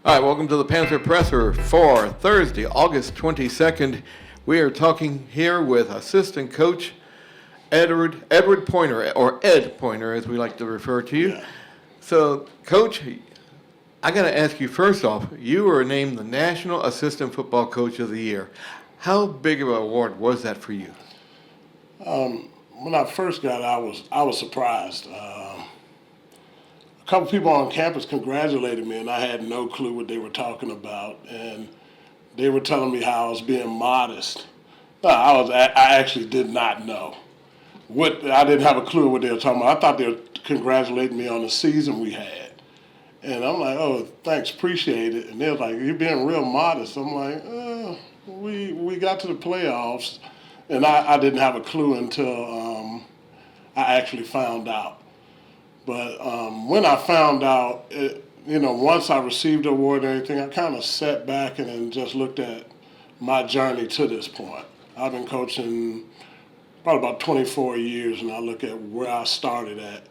All right, welcome to the Panther Presser for Thursday, August 22nd. We are talking here with assistant coach Edward Pointer, or Ed Pointer, as we like to refer to you. Yeah. So, Coach, I got to ask you first off, you were named the National Assistant Football Coach of the Year. How big of an award was that for you? When I first got it, I was surprised. A couple people on campus congratulated me, and I had no clue what they were talking about. And they were telling me how I was being modest. No, I actually did not know. I didn't have a clue what they were talking about. I thought they were congratulating me on the season we had. And I'm like, oh, thanks, appreciate it. And they was like, you're being real modest. I'm like, we got to the playoffs, and I didn't have a clue until I actually found out. But when I found out, once I received the award and everything, I kind of sat back and then just looked at my journey to this point. I've been coaching probably about 24 years, and I look at where I started at.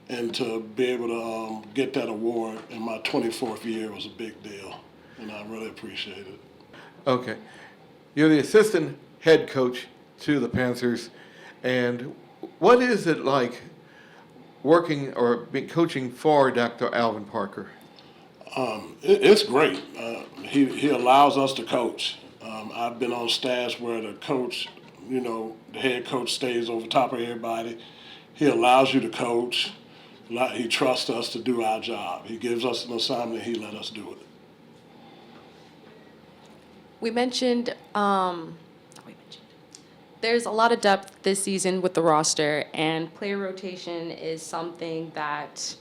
And to be able to get that award in my 24th year was a big deal, and I really appreciate it. Okay. You're the assistant head coach to the Panthers, and what is it like working or coaching for Dr. Alvin Parker? It's great. He allows us to coach. I've been on staffs where the coach, the head coach stays over top of everybody. He allows you to coach. He trusts us to do our job. He gives us an assignment, he let us do it. We mentioned there's a lot of depth this season with the roster, and player rotation is something that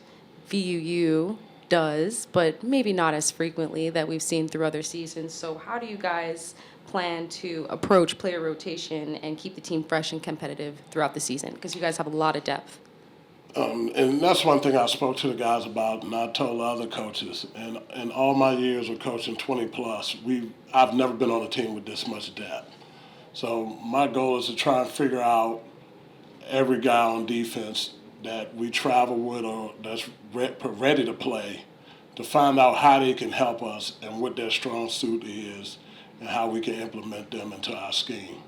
VUU does, but maybe not as frequently that we've seen through other seasons. So how do you guys plan to approach player rotation and keep the team fresh and competitive throughout the season? Because you guys have a lot of depth. And that's one thing I spoke to the guys about, and I told other coaches. And in all my years of coaching 20 plus, I've never been on a team with this much depth. So my goal is to try and figure out every guy on defense that we travel with or that's ready to play, to find out how they can help us and what their strong suit is and how we can implement them into our scheme.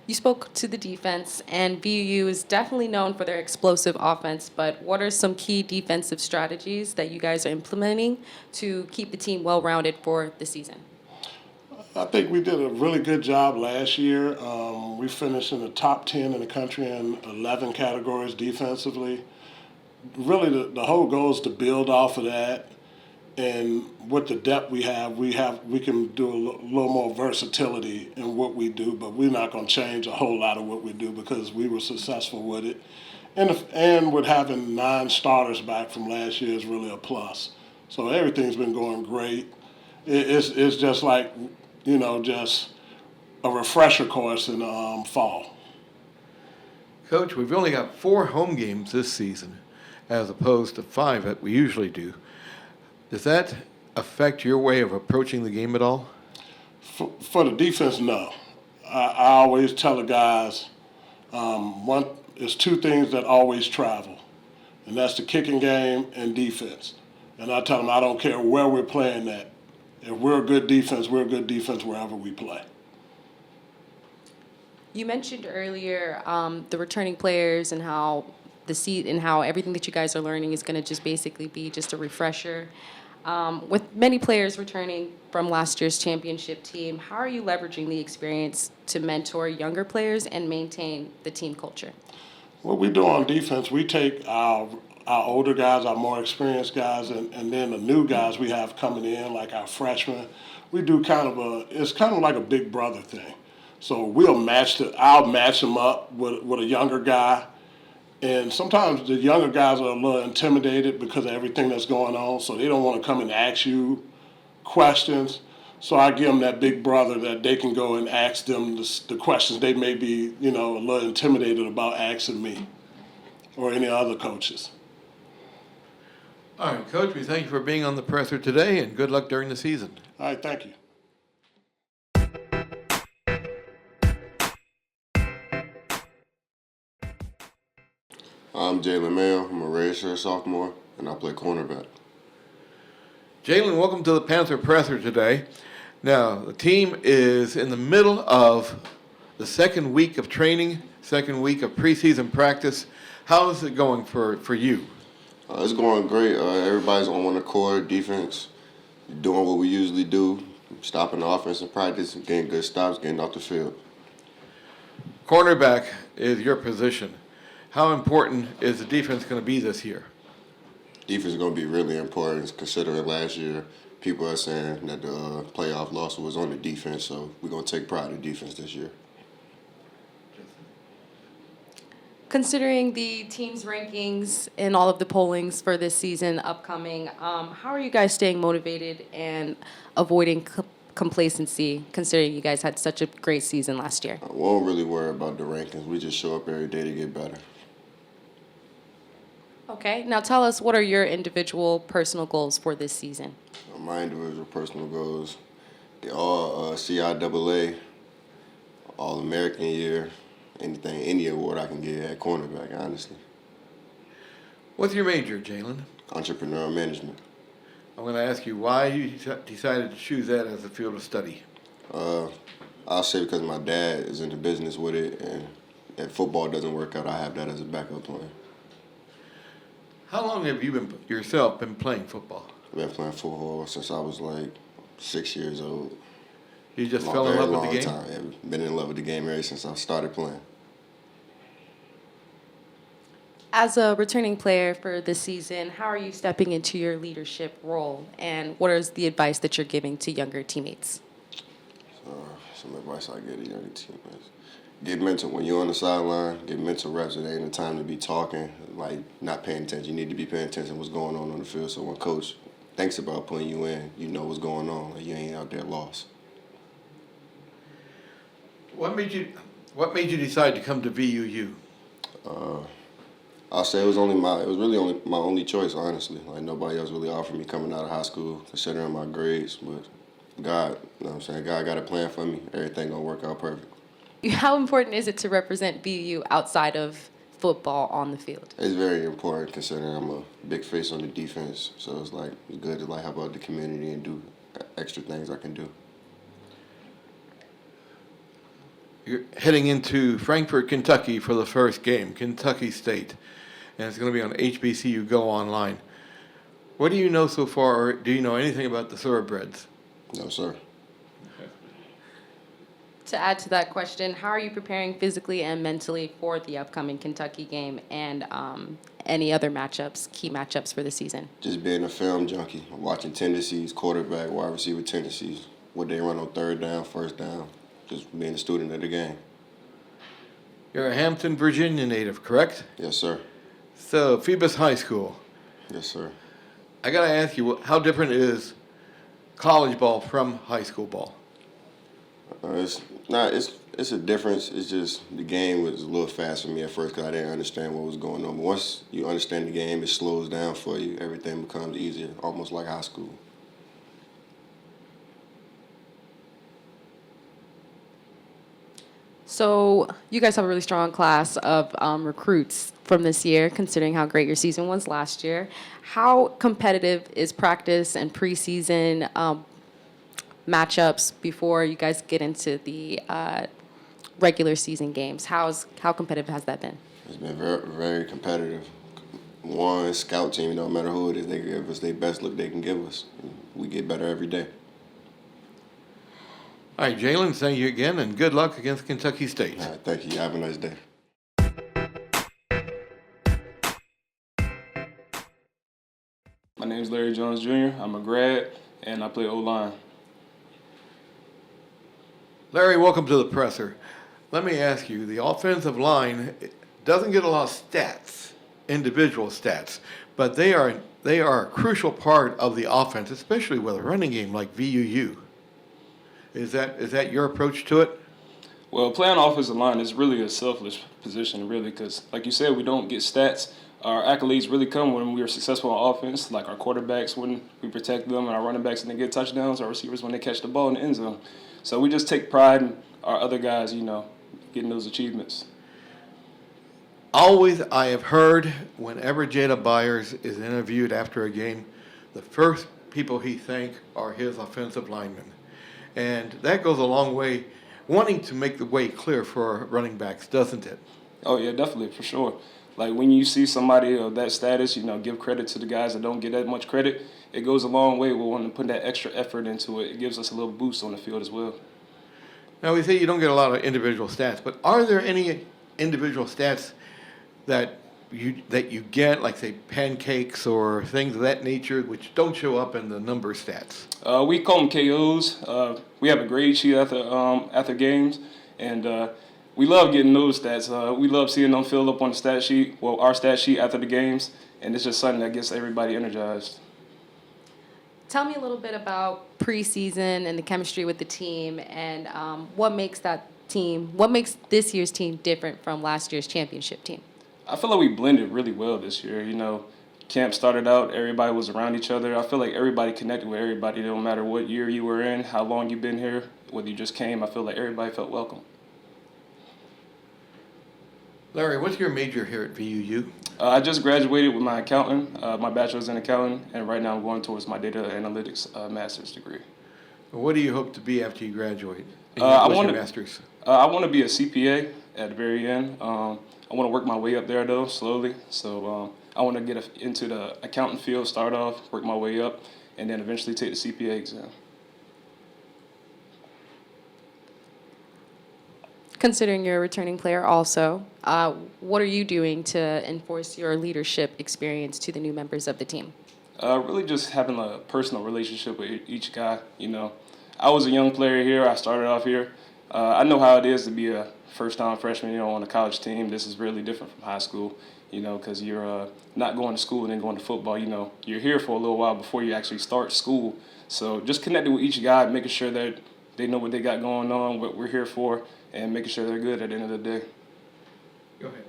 You spoke to the defense, and VUU is definitely known for their explosive offense, but what are some key defensive strategies that you guys are implementing to keep the team well-rounded for the season? I think we did a really good job last year. We finished in the top 10 in the country in 11 categories defensively. Really, the whole goal is to build off of that. And with the depth we can do a little more versatility in what we do, but we're not going to change a whole lot of what we do because we were successful with it. And with having 9 starters back from last year is really a plus. So everything's been going great. It's just like, just a refresher course in fall. Coach, we've only got 4 home games this season as opposed to 5 that we usually do. Does that affect your way of approaching the game at all? For the defense, no. I always tell the guys, there's 2 things that always travel, and that's the kicking game and defense. And I tell them I don't care where we're playing at. If we're a good defense wherever we play. You mentioned earlier the returning players and how how everything that you guys are learning is going to just basically be just a refresher. With many players returning from last year's championship team, how are you leveraging the experience to mentor younger players and maintain the team culture? What we do on defense, we take our older guys, our more experienced guys, and then the new guys we have coming in, like our freshmen. We do it's kind of like a big brother thing. So I'll match them up with a younger guy. And sometimes the younger guys are a little intimidated because of everything that's going on, so they don't want to come and ask you questions. So I give them that big brother that they can go and ask them the questions they may be, a little intimidated about asking me or any other coaches. All right, Coach, we thank you for being on the presser today, and good luck during the season. All right, thank you. I'm Jalen Mayo. I'm a redshirt sophomore, and I play cornerback. Jalen, welcome to the Panther Presser today. Now, the team is in the middle of the second week of training, second week of preseason practice. How is it going for you? It's going great. Everybody's on one accord, defense, doing what we usually do, stopping the offense in practice, getting good stops, getting off the field. Cornerback is your position. How important is the defense going to be this year? Defense is going to be really important considering last year people are saying that the playoff loss was on the defense, so we're going to take pride in defense this year. Considering the team's rankings and all of the pollings for this season upcoming, how are you guys staying motivated and avoiding complacency, considering you guys had such a great season last year? We won't really worry about the rankings. We just show up every day to get better. Okay, now tell us, what are your individual personal goals for this season? My individual personal goals, get all CIAA, All-American year, any award I can get at cornerback, honestly. What's your major, Jalen? Entrepreneurial management. I'm going to ask you why you decided to choose that as a field of study. I'll say because my dad is into business with it, and if football doesn't work out, I have that as a backup plan. How long have you yourself been playing football? I've been playing football since I was like 6 years old. You just A fell in very love with long the game? time. I've been in love with the game ever since I started playing. As a returning player for this season, how are you stepping into your leadership role, and what is the advice that you're giving to younger teammates? Some advice I give to younger teammates. Get mental. When you're on the sideline, get mental reps. It ain't the time to be talking, like not paying attention. You need to be paying attention to what's going on the field. So when coach thinks about putting you in, you know what's going on. Like you ain't out there lost. What made you decide to come to VUU? I'll say it was really only my only choice, honestly. Like nobody else really offered me coming out of high school, considering my grades. But God, you know what I'm saying? God got a plan for me. Everything gonna work out perfect. How important is it to represent BU outside of football on the field? It's very important considering I'm a big face on the defense. So it's like good to like help out the community and do extra things I can do. You're heading into Frankfort, Kentucky for the first game, Kentucky State, and it's going to be on HBCU Go Online. What do you know so far, or do you know anything about the Thoroughbreds? No, sir. To add to that question, how are you preparing physically and mentally for the upcoming Kentucky game and any other key matchups for the season? Just being a film junkie, watching tendencies, quarterback, wide receiver tendencies, what they run on third down, first down, just being a student of the game. You're a Hampton, Virginia native, correct? Yes, sir. So, Phoebus High School. Yes, sir. I got to ask you, how different is college ball from high school ball? It's a difference. It's just the game was a little fast for me at first because I didn't understand what was going on. But once you understand the game, it slows down for you. Everything becomes easier, almost like high school. So you guys have a really strong class of recruits from this year, considering how great your season was last year. How competitive is practice and preseason matchups before you guys get into the regular season games? How competitive has that been? It's been very, very competitive. One scout team, no matter who it is, they give us their best look they can give us. We get better every day. All right, Jalen, thank you again, and good luck against Kentucky State. All right, thank you. Have a nice day. My name is Larry Jones Jr. I'm a grad, and I play O-line. Larry, welcome to the presser. Let me ask you, the offensive line doesn't get a lot of stats, individual stats, but they are a crucial part of the offense, especially with a running game like VUU. Is that your approach to it? Well, playing offensive line is really a selfish position, really, because, like you said, we don't get stats. Our accolades really come when we are successful on offense, like our quarterbacks when we protect them, and our running backs when they get touchdowns, our receivers when they catch the ball in the end zone. So we just take pride in our other guys, getting those achievements. Always, I have heard, whenever Jada Byers is interviewed after a game, the first people he thank are his offensive linemen. And that goes a long way, wanting to make the way clear for running backs, doesn't it? Oh yeah, definitely for sure. Like when you see somebody of that status, give credit to the guys that don't get that much credit. It goes a long way with wanting to put that extra effort into it. It gives us a little boost on the field as well. Now, we say you don't get a lot of individual stats, but are there any individual stats that you get, like, say, pancakes or things of that nature, which don't show up in the number stats? We call them KOs. We have a grade sheet after games, and we love getting those stats. We love seeing them fill up on the stat sheet, well, our stat sheet after the games, and it's just something that gets everybody energized. Tell me a little bit about preseason and the chemistry with the team, and what makes this year's team different from last year's championship team? I feel like we blended really well this year. Camp started out, everybody was around each other. I feel like everybody connected with everybody. No matter what year you were in, how long you've been here, whether you just came, I feel like everybody felt welcome. Larry, what's your major here at VUU? I just graduated with my accounting, my bachelor's in accounting, and right now I'm going towards my data analytics master's degree. What do you hope to be after you graduate? I What's want your to. master's? I want to be a CPA at the very end. I want to work my way up there though, slowly. So I want to get into the accounting field, start off, work my way up, and then eventually take the CPA exam. Considering you're a returning player also, what are you doing to enforce your leadership experience to the new members of the team? Really just having a personal relationship with each guy. I was a young player here. I started off here. I know how it is to be a first-time freshman, on a college team. This is really different from high school, because you're not going to school and then going to football. You're here for a little while before you actually start school. So just connecting with each guy, making sure that they know what they got going on, what we're here for, and making sure they're good at the end of the day. Go ahead.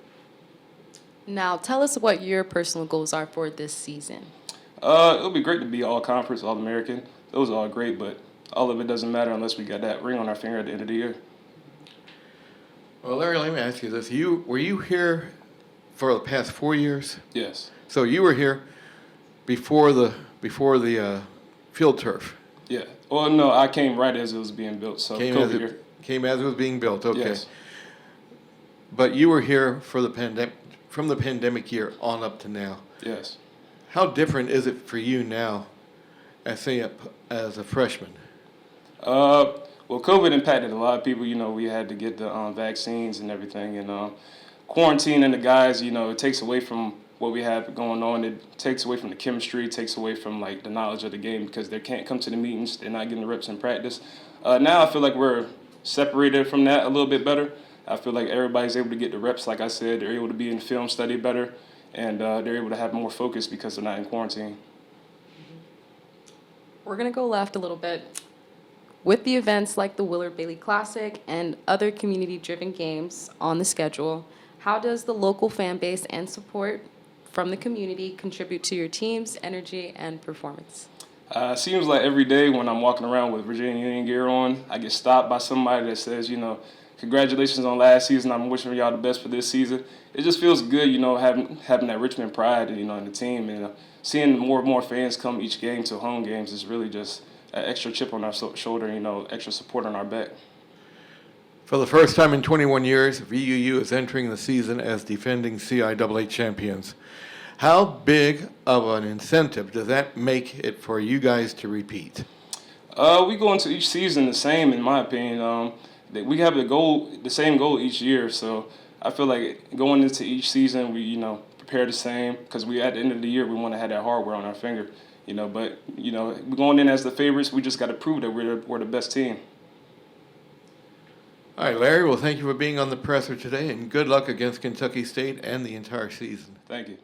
Now, tell us what your personal goals are for this season. It'll be great to be all-conference, all-American. Those are all great, but all of it doesn't matter unless we got that ring on our finger at the end of the year. Well, Larry, let me ask you this. Were you here for the past 4 years? Yes. So you were here before the field turf. Yeah. Well, no, I came right as it was being built, so Came COVID year. came as it was being built. Okay. Yes. But you were here for from the pandemic year on up to now. Yes. How different is it for you now, as a freshman? Well, COVID impacted a lot of people. We had to get the vaccines and everything, and quarantining the guys. It takes away from what we have going on. It takes away from the chemistry. It takes away from the knowledge of the game because they can't come to the meetings. They're not getting the reps in practice. Now I feel like we're separated from that a little bit better. I feel like everybody's able to get the reps. Like I said, they're able to be in film study better, and they're able to have more focus because they're not in quarantine. We're going to go left a little bit. With the events like the Willard Bailey Classic and other community-driven games on the schedule, how does the local fan base and support from the community contribute to your team's energy and performance? Seems like every day when I'm walking around with Virginia Union gear on, I get stopped by somebody that says, congratulations on last season. I'm wishing y'all the best for this season. It just feels good, having that Richmond pride, in the team. And seeing more and more fans come each game to home games is really just an extra chip on our shoulder, extra support on our back. For the first time in 21 years, VUU is entering the season as defending CIAA champions. How big of an incentive does that make it for you guys to repeat? We go into each season the same, in my opinion. We have the same goal each year. So I feel like going into each season, we prepare the same because at the end of the year we want to have that hardware on our finger. But we're going in as the favorites. We just got to prove that we're the best team. All right, Larry. Well, thank you for being on the presser today, and good luck against Kentucky State and the entire season. Thank you.